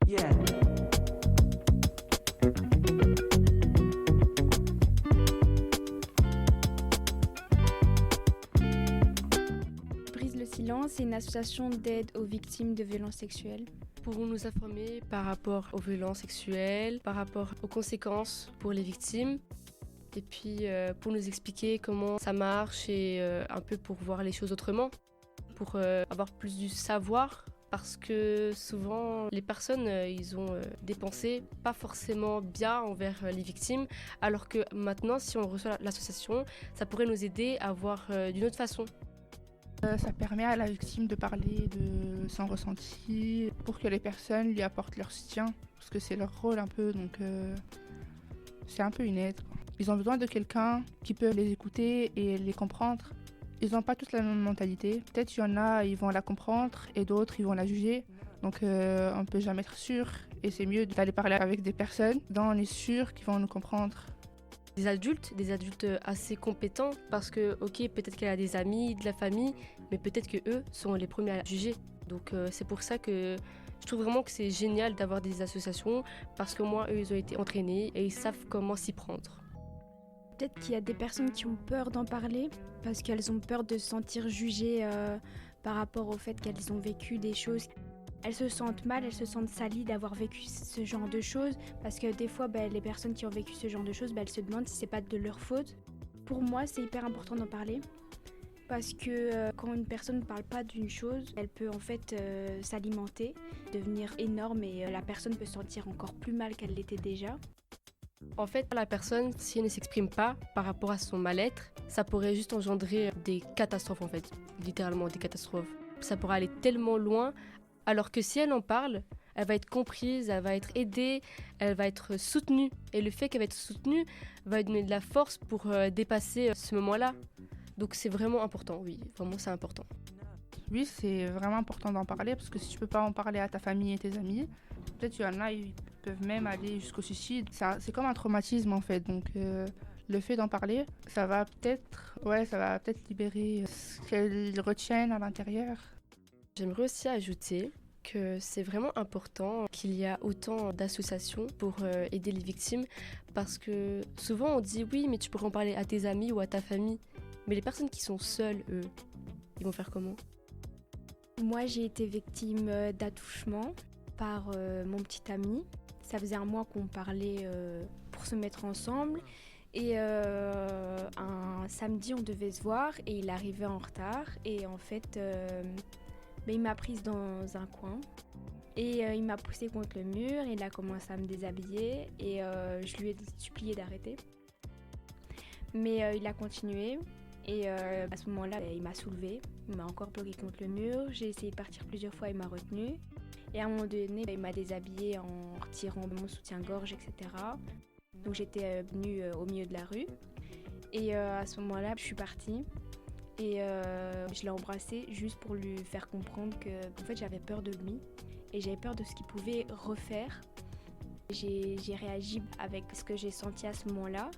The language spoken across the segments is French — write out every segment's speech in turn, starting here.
Yeah. Brise le silence, c'est une association d'aide aux victimes de violences sexuelles. Pour nous informer par rapport aux violences sexuelles, par rapport aux conséquences pour les victimes, et puis pour nous expliquer comment ça marche et un peu pour voir les choses autrement, pour avoir plus du savoir, parce que souvent les personnes ils ont des pensées pas forcément bien envers les victimes, alors que maintenant si on reçoit l'association, ça pourrait nous aider à voir d'une autre façon. Ça permet à la victime de parler de son ressenti pour que les personnes lui apportent leur soutien, parce que c'est leur rôle un peu, donc c'est un peu une aide, quoi. Ils ont besoin de quelqu'un qui peut les écouter et les comprendre. Ils n'ont pas tous la même mentalité. Peut-être qu'il y en a, ils vont la comprendre et d'autres, ils vont la juger. Donc on ne peut jamais être sûr et c'est mieux d'aller parler avec des personnes dont on est sûr qu'ils vont nous comprendre. Des adultes assez compétents, parce que ok, peut-être qu'elle a des amis, de la famille, mais peut-être que eux sont les premiers à juger. Donc c'est pour ça que je trouve vraiment que c'est génial d'avoir des associations, parce que moi eux ils ont été entraînés et ils savent comment s'y prendre. Peut-être qu'il y a des personnes qui ont peur d'en parler parce qu'elles ont peur de se sentir jugées par rapport au fait qu'elles ont vécu des choses. Elles se sentent mal, elles se sentent salies d'avoir vécu ce genre de choses parce que des fois, les personnes qui ont vécu ce genre de choses, elles se demandent si c'est pas de leur faute. Pour moi, c'est hyper important d'en parler parce que quand une personne ne parle pas d'une chose, elle peut en fait s'alimenter, devenir énorme et la personne peut se sentir encore plus mal qu'elle l'était déjà. En fait, la personne, si elle ne s'exprime pas par rapport à son mal-être, ça pourrait juste engendrer des catastrophes en fait, littéralement des catastrophes. Ça pourrait aller tellement loin, alors que si elle en parle, elle va être comprise, elle va être aidée, elle va être soutenue. Et le fait qu'elle va être soutenue va lui donner de la force pour dépasser ce moment-là. Donc c'est vraiment important, oui, vraiment c'est important. Oui, c'est vraiment important d'en parler parce que si tu peux pas en parler à ta famille et tes amis, peut-être qu'il y en a, ils peuvent même aller jusqu'au suicide. C'est comme un traumatisme en fait, donc le fait d'en parler, ça va peut-être libérer ce qu'elles retiennent à l'intérieur. J'aimerais aussi ajouter que c'est vraiment important qu'il y a autant d'associations pour aider les victimes, parce que souvent on dit oui, mais tu pourrais en parler à tes amis ou à ta famille, mais les personnes qui sont seules, eux, ils vont faire comment ? Moi, j'ai été victime d'attouchement par mon petit ami. Ça faisait un mois qu'on parlait pour se mettre ensemble. Et un samedi, on devait se voir et il arrivait en retard. Et en fait, il m'a prise dans un coin. Et il m'a poussée contre le mur. Il a commencé à me déshabiller. Et je lui ai supplié d'arrêter. Mais il a continué. Et à ce moment-là, il m'a soulevée, il m'a encore bloquée contre le mur. J'ai essayé de partir plusieurs fois, il m'a retenue. Et à un moment donné, il m'a déshabillée en retirant mon soutien-gorge, etc. Donc j'étais venue au milieu de la rue. Et à ce moment-là, je suis partie. Et je l'ai embrassé juste pour lui faire comprendre que en fait, j'avais peur de lui. Et j'avais peur de ce qu'il pouvait refaire. J'ai réagi avec ce que j'ai senti à ce moment-là.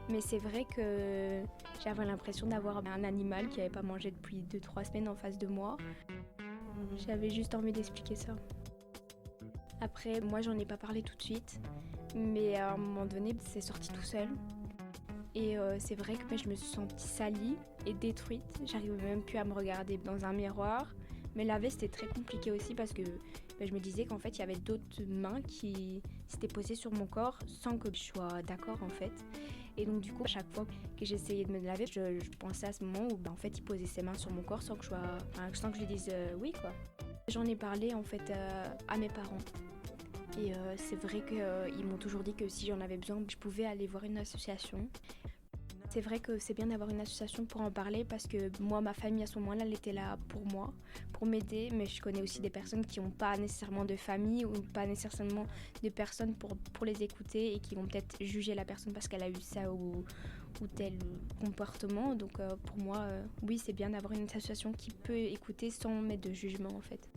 Mais c'est vrai que j'avais l'impression d'avoir un animal qui n'avait pas mangé depuis 2-3 semaines en face de moi. J'avais juste envie d'expliquer ça. Après, moi, j'en ai pas parlé tout de suite. Mais à un moment donné, c'est sorti tout seul. Et c'est vrai que je me suis sentie salie et détruite. J'arrivais même plus à me regarder dans un miroir. Mais laver, c'était très compliqué aussi parce que je me disais qu'en fait, il y avait d'autres mains qui s'étaient posées sur mon corps sans que je sois d'accord en fait. Et donc du coup, à chaque fois que j'essayais de me laver, je pensais à ce moment où en fait, il posait ses mains sur mon corps sans que je lui dise oui quoi. J'en ai parlé en fait à mes parents. Et c'est vrai qu'ils m'ont toujours dit que si j'en avais besoin, je pouvais aller voir une association. C'est vrai que c'est bien d'avoir une association pour en parler parce que moi, ma famille à ce moment-là, elle était là pour moi, pour m'aider. Mais je connais aussi des personnes qui n'ont pas nécessairement de famille ou pas nécessairement de personnes pour les écouter et qui vont peut-être juger la personne parce qu'elle a eu ça ou tel comportement. Donc pour moi, oui, c'est bien d'avoir une association qui peut écouter sans mettre de jugement en fait.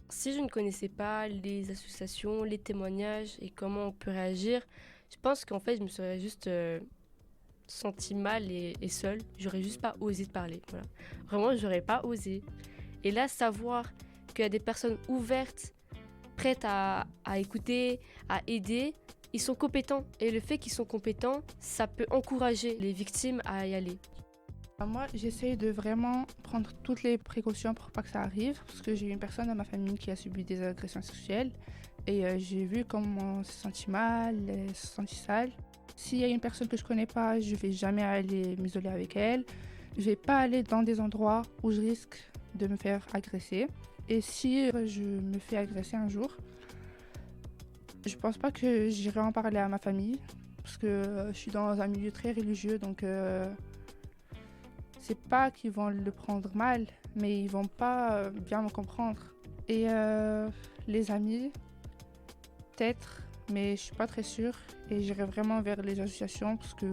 Si je ne connaissais pas les associations, les témoignages et comment on peut réagir, je pense qu'en fait, je me serais juste sentie mal et seule. J'aurais juste pas osé de parler. Voilà. Vraiment, j'aurais pas osé. Et là, savoir qu'il y a des personnes ouvertes, prêtes à écouter, à aider, ils sont compétents. Et le fait qu'ils sont compétents, ça peut encourager les victimes à y aller. Moi, j'essaye de vraiment prendre toutes les précautions pour pas que ça arrive, parce que j'ai une personne dans ma famille qui a subi des agressions sexuelles et j'ai vu comment elle se sentit mal, elle se sentit sale. S'il y a une personne que je connais pas, je vais jamais aller m'isoler avec elle. Je vais pas aller dans des endroits où je risque de me faire agresser. Et si je me fais agresser un jour, je pense pas que j'irai en parler à ma famille, parce que je suis dans un milieu très religieux, donc c'est pas qu'ils vont le prendre mal, mais ils vont pas bien me comprendre. Et les amis, peut-être, mais je suis pas très sûre. Et j'irai vraiment vers les associations parce que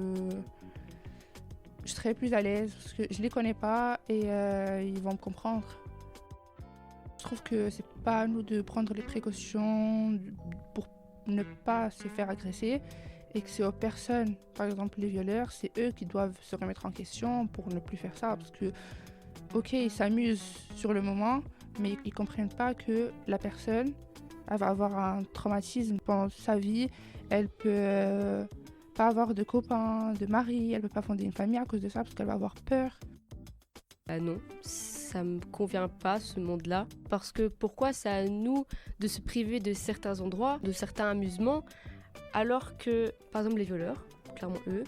je serai plus à l'aise, parce que je les connais pas et ils vont me comprendre. Je trouve que c'est pas à nous de prendre les précautions pour ne pas se faire agresser. Et que c'est aux personnes, par exemple les violeurs, c'est eux qui doivent se remettre en question pour ne plus faire ça. Parce que, ok, ils s'amusent sur le moment, mais ils comprennent pas que la personne, elle va avoir un traumatisme pendant sa vie. Elle peut pas avoir de copain, de mari, elle peut pas fonder une famille à cause de ça parce qu'elle va avoir peur. Non, ça me convient pas ce monde-là. Parce que pourquoi c'est à nous de se priver de certains endroits, de certains amusements, alors que, par exemple, les violeurs, clairement eux,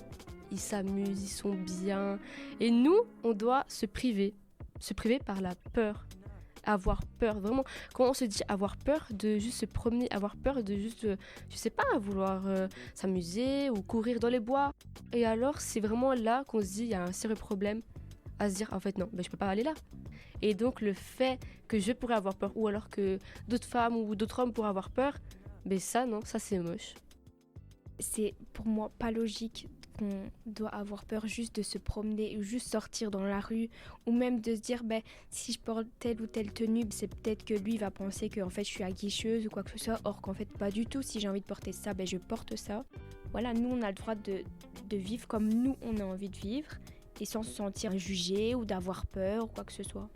ils s'amusent, ils sont bien. Et nous, on doit se priver par la peur. Avoir peur, vraiment. Quand on se dit avoir peur de juste se promener, avoir peur de juste, je sais pas, vouloir s'amuser ou courir dans les bois. Et alors, c'est vraiment là qu'on se dit, il y a un sérieux problème à se dire, en fait, non, je peux pas aller là. Et donc, le fait que je pourrais avoir peur, ou alors que d'autres femmes ou d'autres hommes pourraient avoir peur, ça, non, ça, c'est moche. C'est pour moi pas logique qu'on doit avoir peur juste de se promener ou juste sortir dans la rue ou même de se dire si je porte telle ou telle tenue, c'est peut-être que lui va penser que en fait je suis aguicheuse ou quoi que ce soit, or qu'en fait pas du tout. Si j'ai envie de porter ça, je porte ça. Voilà, nous on a le droit de vivre comme nous on a envie de vivre et sans se sentir jugé ou d'avoir peur ou quoi que ce soit.